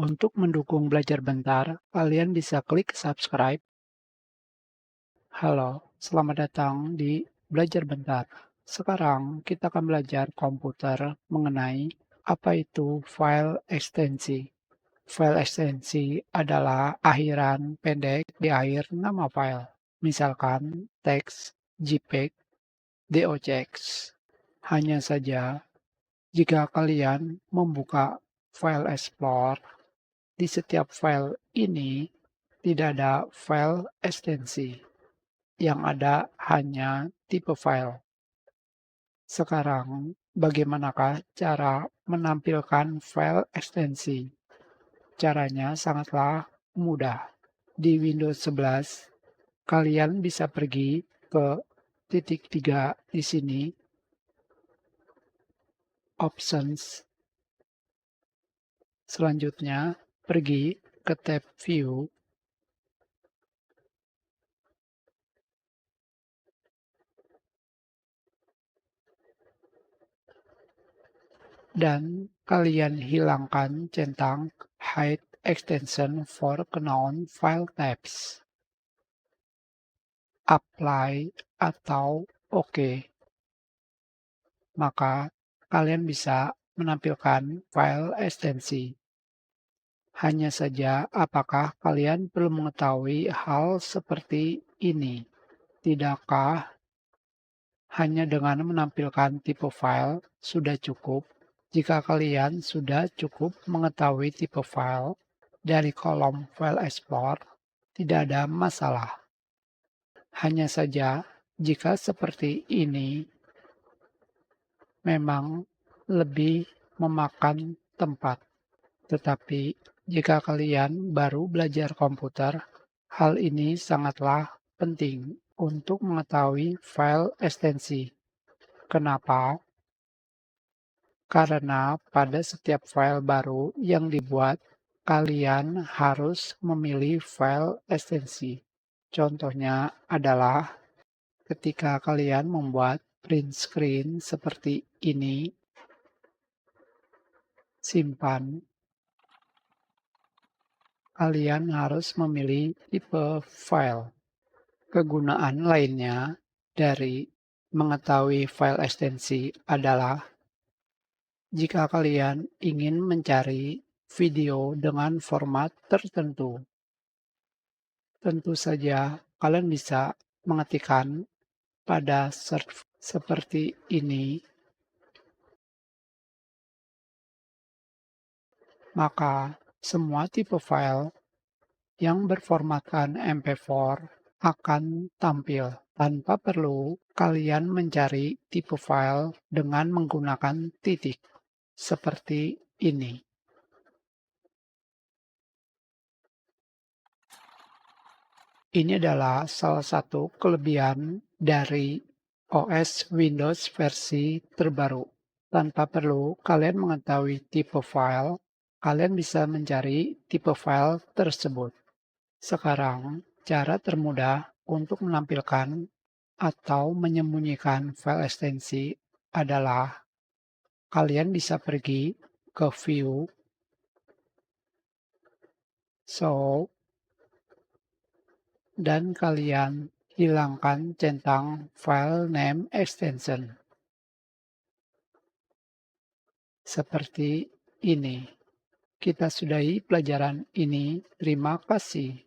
Untuk mendukung Belajar Bentar, kalian bisa klik subscribe. Halo, selamat datang di Belajar Bentar. Sekarang kita akan belajar komputer mengenai apa itu file ekstensi. File ekstensi adalah akhiran pendek di akhir nama file. Misalkan teks, JPEG, docx. Hanya saja, jika kalian membuka file Explorer, di setiap file ini tidak ada file ekstensi. Yang ada hanya tipe file. Sekarang, bagaimanakah cara menampilkan file ekstensi? Caranya sangatlah mudah. Di Windows 11, kalian bisa pergi ke titik 3 di sini, Options. Selanjutnya, pergi ke tab View. Dan kalian hilangkan centang Hide Extension for Known File Types. Apply atau OK. Maka kalian bisa menampilkan file ekstensi. Hanya saja apakah kalian perlu mengetahui hal seperti ini? Tidakkah hanya dengan menampilkan tipe file sudah cukup? Jika kalian sudah cukup mengetahui tipe file dari kolom File Explorer, tidak ada masalah. Hanya saja, jika seperti ini, memang lebih memakan tempat. Tetapi, jika kalian baru belajar komputer, hal ini sangatlah penting untuk mengetahui file ekstensi. Kenapa? Karena pada setiap file baru yang dibuat, kalian harus memilih file ekstensi. Contohnya adalah ketika kalian membuat print screen seperti ini, simpan. Kalian harus memilih tipe file. Kegunaan lainnya dari mengetahui file ekstensi adalah jika kalian ingin mencari video dengan format tertentu. Tentu saja kalian bisa mengetikkan pada search seperti ini, maka semua tipe file yang berformatkan MP4 akan tampil tanpa perlu kalian mencari tipe file dengan menggunakan titik seperti ini. Ini adalah salah satu kelebihan dari OS Windows versi terbaru. Tanpa perlu kalian mengetahui tipe file, kalian bisa mencari tipe file tersebut. Sekarang, cara termudah untuk menampilkan atau menyembunyikan file ekstensi adalah kalian bisa pergi ke View, Show, dan kalian hilangkan centang File Name Extension. Seperti ini. Kita sudahi pelajaran ini. Terima kasih.